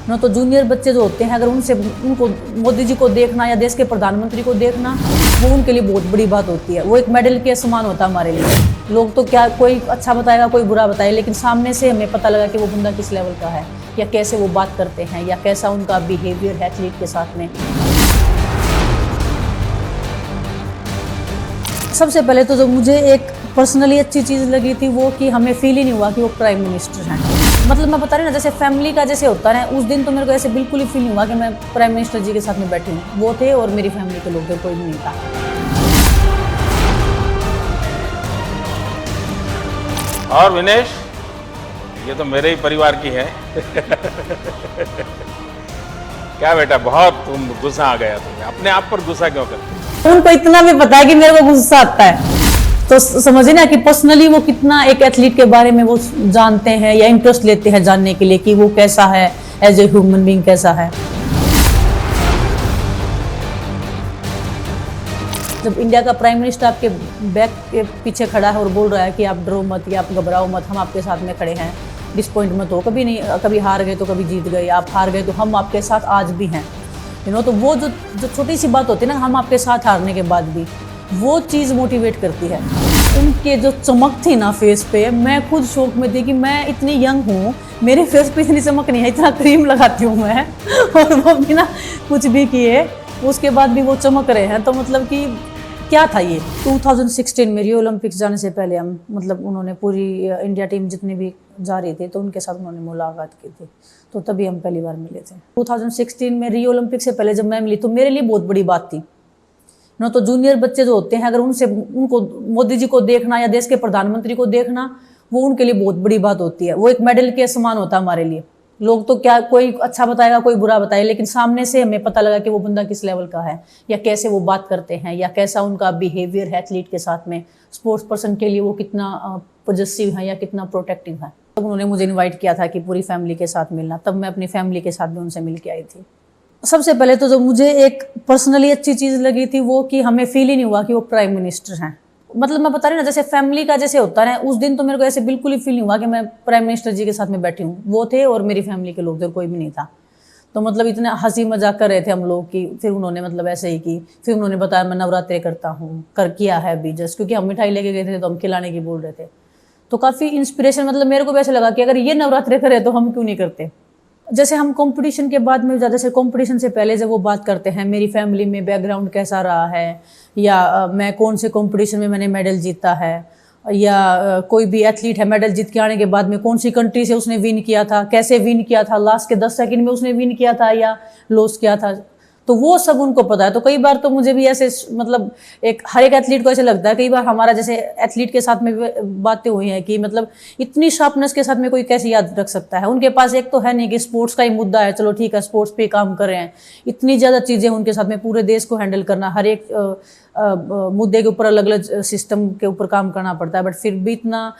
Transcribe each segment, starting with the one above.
ना तो जूनियर बच्चे जो होते हैं, अगर उनको मोदी जी को देखना या देश के प्रधानमंत्री को देखना, वो उनके लिए बहुत बड़ी बात होती है। वो एक मेडल के समान होता है हमारे लिए। लोग तो क्या, कोई अच्छा बताएगा कोई बुरा बताएगा, लेकिन सामने से हमें पता लगा कि वो बंदा किस लेवल का है, या कैसे वो बात करते हैं, या कैसा उनका बिहेवियर है एथलीट के साथ में। सबसे पहले तो जो मुझे एक पर्सनली अच्छी चीज़ लगी थी वो कि हमें फील ही नहीं हुआ कि वो प्राइम मिनिस्टर हैं। मतलब मैं बता रही ना, जैसे फैमिली का जैसे होता है, उस दिन तो मेरे को ऐसे बिल्कुल ही फील नहीं हुआ कि मैं प्राइम मिनिस्टर जी के साथ में बैठी हूँ। वो थे और मेरी फैमिली के लोग थे, कोई भी नहीं था। और विनेश, ये तो मेरे ही परिवार की है। क्या बेटा, बहुत तुम गुस्सा आ गया, तुम्हें अपने आप पर गुस्सा क्यों करते? उनको इतना भी पता है कि मेरे को गुस्सा आता है, तो समझिए ना कि पर्सनली वो कितना एक एथलीट के बारे में वो जानते हैं या इंटरेस्ट लेते हैं जानने के लिए कि वो कैसा है, एज ए ह्यूमन बीइंग कैसा है। जब इंडिया का प्राइम मिनिस्टर आपके बैक के पीछे खड़ा है और बोल रहा है कि आप डरो मत या आप घबराओ मत, हम आपके साथ में खड़े हैं, डिसपॉइंट मत हो, कभी नहीं, कभी हार गए तो कभी जीत गए, आप हार गए तो हम आपके साथ आज भी हैं, तो वो जो छोटी सी बात होती है ना, हम आपके साथ हारने के बाद भी, वो चीज़ मोटिवेट करती है। उनके जो चमक थी ना फेस पे, मैं खुद शौक में थी कि मैं इतनी यंग हूँ, मेरे फेस पे इतनी चमक नहीं है, इतना क्रीम लगाती हूँ मैं और वो बिना कुछ भी किए उसके बाद भी वो चमक रहे हैं। तो मतलब कि क्या था ये। 2016 में रियो ओलंपिक्स जाने से पहले हम, मतलब उन्होंने पूरी इंडिया टीम जितनी भी जा रही थी तो उनके साथ उन्होंने मुलाकात की थी, तो तभी हम पहली बार मिले थे। 2016 में रियो ओलंपिक्स से पहले जब मैं मिली तो मेरे लिए बहुत बड़ी बात थी। तो जूनियर बच्चे जो होते हैं, अगर उनको मोदी जी को देखना या देश के प्रधानमंत्री को देखना, वो उनके लिए बहुत बड़ी बात होती है। वो एक मेडल के समान होता है हमारे लिए। लोग तो क्या, कोई अच्छा बताएगा कोई बुरा बताएगा, लेकिन सामने से हमें पता लगा कि वो बंदा किस लेवल का है, या कैसे वो बात करते हैं, या कैसा उनका बिहेवियर है एथलीट के साथ में। स्पोर्ट्स पर्सन के लिए वो कितना पॉजिटिव है या कितना प्रोटेक्टिव है। तब उन्होंने मुझे इन्वाइट किया था कि पूरी फैमिली के साथ मिलना, तब मैं अपनी फैमिली के साथ भी उनसे मिल के आई थी। सबसे पहले तो जो मुझे एक पर्सनली अच्छी चीज़ लगी थी वो कि हमें फील ही नहीं हुआ कि वो प्राइम मिनिस्टर हैं। मतलब मैं बता रही ना, जैसे फैमिली का जैसे होता है, उस दिन तो मेरे को ऐसे बिल्कुल ही फील नहीं हुआ कि मैं प्राइम मिनिस्टर जी के साथ में बैठी हूँ। वो थे और मेरी फैमिली के लोग थे, कोई भी नहीं था। तो मतलब इतना हंसी मजाक कर रहे थे हम लोग कि फिर उन्होंने मतलब ऐसे ही की। फिर उन्होंने बताया मैं नवरात्रे करता हूँ, किया है अभी जस्ट, क्योंकि हम मिठाई लेके गए थे तो हम खिलाने की बोल रहे थे। तो काफ़ी इंस्पिरेशन, मतलब मेरे को भी ऐसे लगा कि अगर ये नवरात्रे करे तो हम क्यों नहीं करते। जैसे हम कंपटीशन के बाद में, जैसे कंपटीशन से पहले जब वो बात करते हैं मेरी फैमिली में बैकग्राउंड कैसा रहा है, या मैं कौन से कंपटीशन में मैंने मेडल जीता है, या कोई भी एथलीट है मेडल जीत के आने के बाद में कौन सी कंट्री से उसने विन किया था, कैसे विन किया था, लास्ट के 10 सेकंड में उसने विन किया था या लॉस किया था, तो वो सब उनको पता है। तो कई बार तो मुझे भी ऐसे, मतलब एक हर एक एथलीट को ऐसे लगता है, कई बार हमारा जैसे एथलीट के साथ में बातें हुई हैं कि मतलब इतनी शार्पनेस के साथ में कोई कैसे याद रख सकता है। उनके पास एक तो है नहीं कि स्पोर्ट्स का ही मुद्दा है, चलो ठीक है स्पोर्ट्स पे काम कर रहे हैं, इतनी ज़्यादा चीज़ें उनके साथ में, पूरे देश को हैंडल करना, हर एक मुद्दे के ऊपर अलग अलग सिस्टम के ऊपर काम करना पड़ता है, बट फिर भी इतना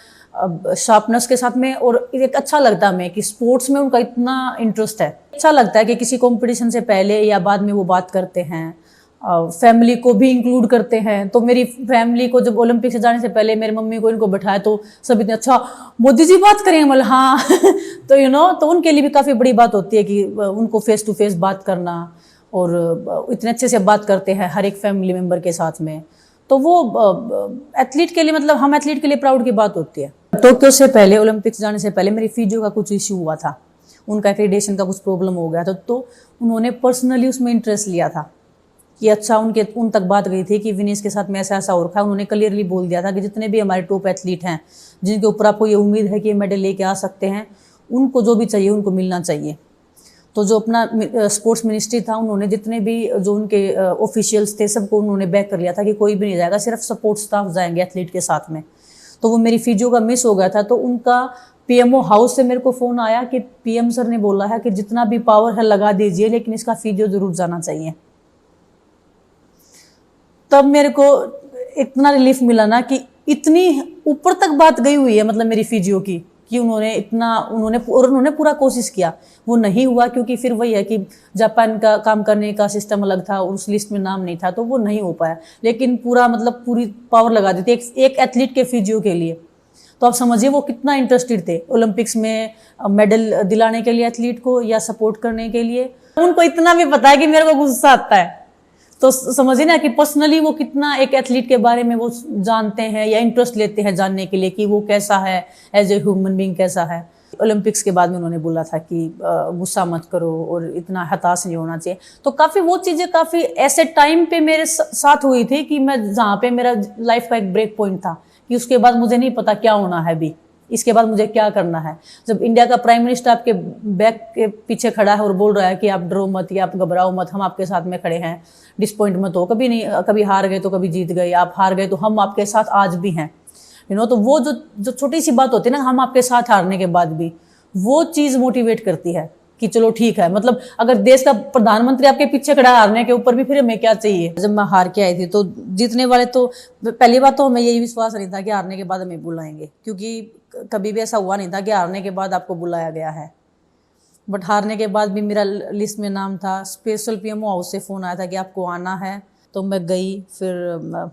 शार्पनेस के साथ में। और एक अच्छा लगता है हमें कि स्पोर्ट्स में उनका इतना इंटरेस्ट है। अच्छा लगता है कि किसी कंपटीशन से पहले या बाद में वो बात करते हैं, फैमिली को भी इंक्लूड करते हैं। तो मेरी फैमिली को जब ओलंपिक से जाने से पहले मेरी मम्मी को इनको बैठाया तो सब इतने, अच्छा मोदी जी बात करेंगे, मतलब हाँ तो तो उनके लिए भी काफ़ी बड़ी बात होती है कि उनको फेस टू फेस बात करना, और इतने अच्छे से बात करते हैं हर एक फैमिली मेम्बर के साथ में। तो वो एथलीट के लिए, मतलब हम एथलीट के लिए प्राउड की बात होती है। टोक्यो से पहले, ओलंपिक्स जाने से पहले मेरी फिजियो का कुछ इश्यू हुआ था, उनका एक्रेडिटेशन का कुछ प्रॉब्लम हो गया था, तो उन्होंने पर्सनली उसमें इंटरेस्ट लिया था कि अच्छा उन तक बात गई थी कि विनेश के साथ में ऐसा ऐसा हो रखा है। उन्होंने क्लियरली बोल दिया था कि जितने भी हमारे टॉप एथलीट हैं जिनके ऊपर आपको ये उम्मीद है कि ये मेडल लेके आ सकते हैं, उनको जो भी चाहिए उनको मिलना चाहिए। तो जो अपना स्पोर्ट्स मिनिस्ट्री था, उन्होंने जितने भी जो उनके ऑफिशियल्स थे सबको उन्होंने बैक कर लिया था कि कोई भी नहीं जाएगा, सिर्फ सपोर्ट स्टाफ जाएंगे एथलीट के साथ में। तो वो मेरी फिजियो का मिस हो गया था, तो उनका पीएमओ हाउस से मेरे को फ़ोन आया कि पीएम सर ने बोला है कि जितना भी पावर है लगा दीजिए, लेकिन इसका फिजियो ज़रूर जाना चाहिए। तब मेरे को इतना रिलीफ मिला ना कि इतनी ऊपर तक बात गई हुई है, मतलब मेरी फिजियो की, कि उन्होंने पूरा कोशिश किया, वो नहीं हुआ क्योंकि फिर वही है कि जापान का काम करने का सिस्टम अलग था, उस लिस्ट में नाम नहीं था, तो वो नहीं हो पाया। लेकिन पूरी पावर लगा दी थी एक एथलीट के फिजियो के लिए। तो तो आप समझिए वो कितना इंटरेस्टेड थे ओलंपिक्स में मेडल दिलाने के लिए एथलीट को या सपोर्ट करने के लिए। उनको इतना भी पता है कि मेरे को गुस्सा आता है, तो समझिए ना कि पर्सनली वो कितना एक एथलीट के बारे में वो जानते हैं या इंटरेस्ट लेते हैं जानने के लिए कि वो कैसा है, एज ए ह्यूमन बीइंग कैसा है। ओलंपिक्स के बाद में उन्होंने बोला था कि गुस्सा मत करो और इतना हताश नहीं होना चाहिए। तो काफ़ी वो चीज़ें काफ़ी ऐसे टाइम पे मेरे साथ हुई थी कि मैं जहाँ पे मेरा लाइफ का एक ब्रेक पॉइंट था कि उसके बाद मुझे नहीं पता क्या होना है अभी, इसके बाद मुझे क्या करना है। जब इंडिया का प्राइम मिनिस्टर आपके बैक के पीछे खड़ा है और बोल रहा है कि आप डरो मत या आप घबराओ मत, हम आपके साथ में खड़े हैं, डिसपॉइंट मत हो, कभी नहीं, कभी हार गए तो कभी जीत गए, आप हार गए तो हम आपके साथ आज भी हैं, तो वो जो छोटी सी बात होती है ना, हम आपके साथ हारने के बाद भी, वो चीज़ मोटिवेट करती है कि चलो ठीक है। मतलब अगर देश का प्रधानमंत्री आपके पीछे खड़ा हारने के ऊपर भी, फिर हमें क्या चाहिए। जब मैं हार के आई थी तो जीतने वाले तो पहली बात तो हमें यही विश्वास नहीं था कि हारने के बाद हमें बुलाएंगे, क्योंकि कभी भी ऐसा हुआ नहीं था कि हारने के बाद आपको बुलाया गया है। बट हारने के बाद भी मेरा लिस्ट में नाम था। स्पेशल पीएमओ हाउस से फ़ोन आया था कि आपको आना है, तो मैं गई। फिर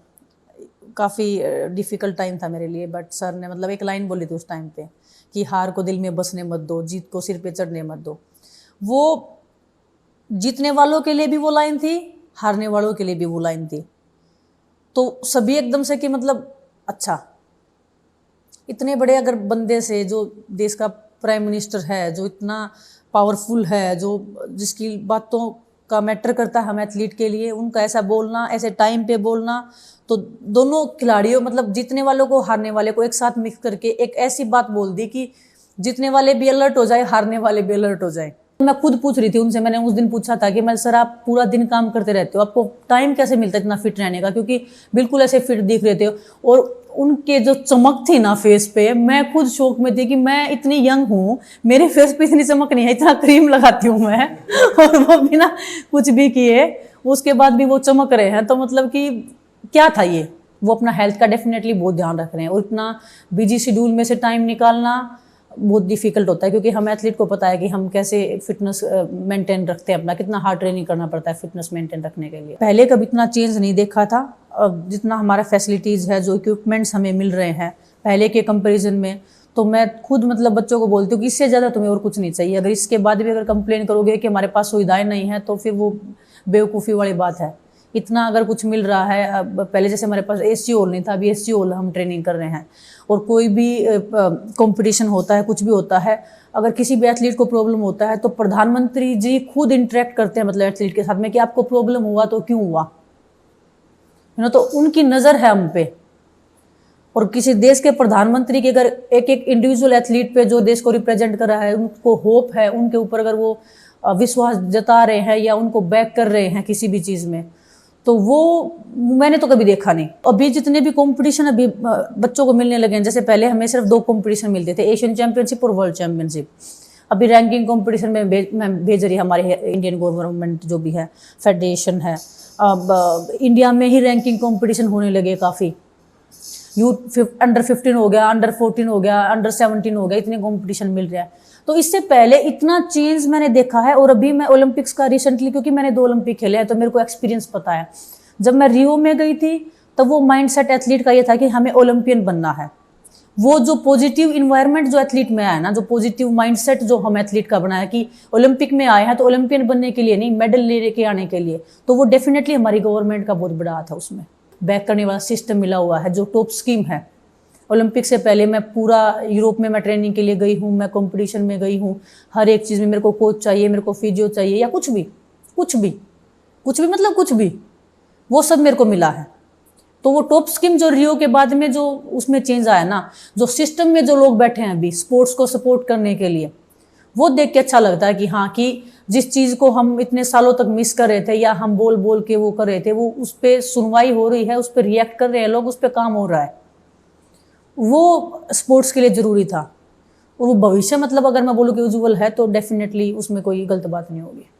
काफ़ी डिफ़िकल्ट टाइम था मेरे लिए, बट सर ने मतलब एक लाइन बोली थी उस टाइम पे कि हार को दिल में बसने मत दो, जीत को सिर पे चढ़ने मत दो। वो जीतने वालों के लिए भी वो लाइन थी, हारने वालों के लिए भी वो लाइन थी। तो सभी एकदम से कि मतलब अच्छा, इतने बड़े अगर बंदे से, जो देश का प्राइम मिनिस्टर है, जो इतना पावरफुल है, जो जिसकी बातों का मैटर करता है हम एथलीट के लिए, उनका ऐसा बोलना, ऐसे टाइम पे बोलना, तो दोनों खिलाड़ियों मतलब जीतने वालों को हारने वाले को एक साथ मिक्स करके एक ऐसी बात बोल दी कि जीतने वाले भी अलर्ट हो जाए, हारने वाले भी अलर्ट हो जाए। मैं खुद पूछ रही थी उनसे, मैंने उस दिन पूछा था कि मैं सर आप पूरा दिन काम करते रहते हो, आपको टाइम कैसे मिलता है इतना फिट रहने का, क्योंकि बिल्कुल ऐसे फिट दिख रहे थे। और उनके जो चमक थी ना फेस पे, मैं खुद शौक में थी कि मैं इतनी यंग हूँ, मेरे फेस पे इतनी चमक नहीं है, इतना क्रीम लगाती हूँ मैं और वो बिना कुछ भी किए उसके बाद भी वो चमक रहे हैं। तो मतलब कि क्या था ये, वो अपना हेल्थ का डेफिनेटली बहुत ध्यान रख रहे हैं। और इतना बिजी शेड्यूल में से टाइम निकालना बहुत डिफिकल्ट होता है, क्योंकि हम एथलीट को पता है कि हम कैसे फिटनेस मेंटेन रखते हैं अपना, कितना हार्ड ट्रेनिंग करना पड़ता है फिटनेस मेंटेन रखने के लिए। पहले कभी इतना चेंज नहीं देखा था। अब जितना हमारा फैसिलिटीज़ है, जो इक्विपमेंट्स हमें मिल रहे हैं पहले के कंपैरिजन में, तो मैं खुद मतलब बच्चों को बोलती हूँ कि इससे ज़्यादा तुम्हें और कुछ नहीं चाहिए। अगर इसके बाद भी अगर कंप्लेन करोगे कि हमारे पास सुविधाएं नहीं है, तो फिर वो बेवकूफ़ी वाली बात है। इतना अगर कुछ मिल रहा है, अब पहले जैसे हमारे पास एसी हॉल नहीं था, अभी एसी हॉल हम ट्रेनिंग कर रहे हैं। और कोई भी कंपटीशन होता है, कुछ भी होता है, अगर किसी भी एथलीट को प्रॉब्लम होता है तो प्रधानमंत्री जी खुद इंटरेक्ट करते हैं मतलब एथलीट के साथ में कि आपको प्रॉब्लम हुआ तो क्यों हुआ, तो उनकी नज़र है हम पे। और किसी देश के प्रधानमंत्री की अगर एक एक इंडिविजुअल एथलीट पे जो देश को रिप्रेजेंट कर रहा है, उनको होप है, उनके ऊपर अगर वो विश्वास जता रहे हैं या उनको बैक कर रहे हैं किसी भी चीज़ में, तो वो मैंने तो कभी देखा नहीं। अभी जितने भी कंपटीशन अभी बच्चों को मिलने लगे हैं, जैसे पहले हमें सिर्फ 2 कंपटीशन मिलते थे, एशियन चैंपियनशिप और वर्ल्ड चैंपियनशिप। अभी रैंकिंग कंपटीशन में भेज रही है हमारी इंडियन गवर्नमेंट, जो भी है फेडरेशन है। अब इंडिया में ही रैंकिंग कंपटीशन होने लगे काफ़ी। अंडर 15 हो गया, अंडर 14 हो गया, अंडर 17 हो गया, इतने कंपटीशन मिल रहे हैं। तो इससे पहले इतना चेंज मैंने देखा है। और अभी मैं ओलंपिक्स का रिसेंटली, क्योंकि मैंने 2 ओलंपिक खेले हैं तो मेरे को एक्सपीरियंस पता है। जब मैं रियो में गई थी तब वो माइंडसेट एथलीट का ये था कि हमें ओलंपियन बनना है। वो जो पॉजिटिव इन्वायरमेंट जो एथलीट में आया ना, जो पॉजिटिव माइंडसेट जो हम एथलीट का बनाया कि ओलंपिक में आए हैं तो ओलंपियन बनने के लिए नहीं, मेडल लेके आने के लिए, तो वो डेफिनेटली हमारी गवर्नमेंट का बहुत बड़ा हाथ है उसमें। बैक करने वाला सिस्टम मिला हुआ है, जो टॉप स्कीम है। ओलंपिक से पहले मैं पूरा यूरोप में मैं ट्रेनिंग के लिए गई हूँ, मैं कंपटीशन में गई हूँ, हर एक चीज़ में मेरे को कोच चाहिए, मेरे को फिजियो चाहिए, या कुछ भी मतलब कुछ भी, वो सब मेरे को मिला है। तो वो टॉप स्कीम जो रियो के बाद में जो उसमें चेंज आया ना, जो सिस्टम में जो लोग बैठे हैं अभी स्पोर्ट्स को सपोर्ट करने के लिए, वो देख के अच्छा लगता है कि हाँ, कि जिस चीज़ को हम इतने सालों तक मिस कर रहे थे या हम बोल बोल के वो कर रहे थे, वो उस पर सुनवाई हो रही है, उस पर रिएक्ट कर रहे हैं लोग, उस पर काम हो रहा है। वो स्पोर्ट्स के लिए ज़रूरी था। और वो भविष्य मतलब अगर मैं बोलूँ कि उज्जवल है, तो डेफिनेटली उसमें कोई गलत बात नहीं होगी।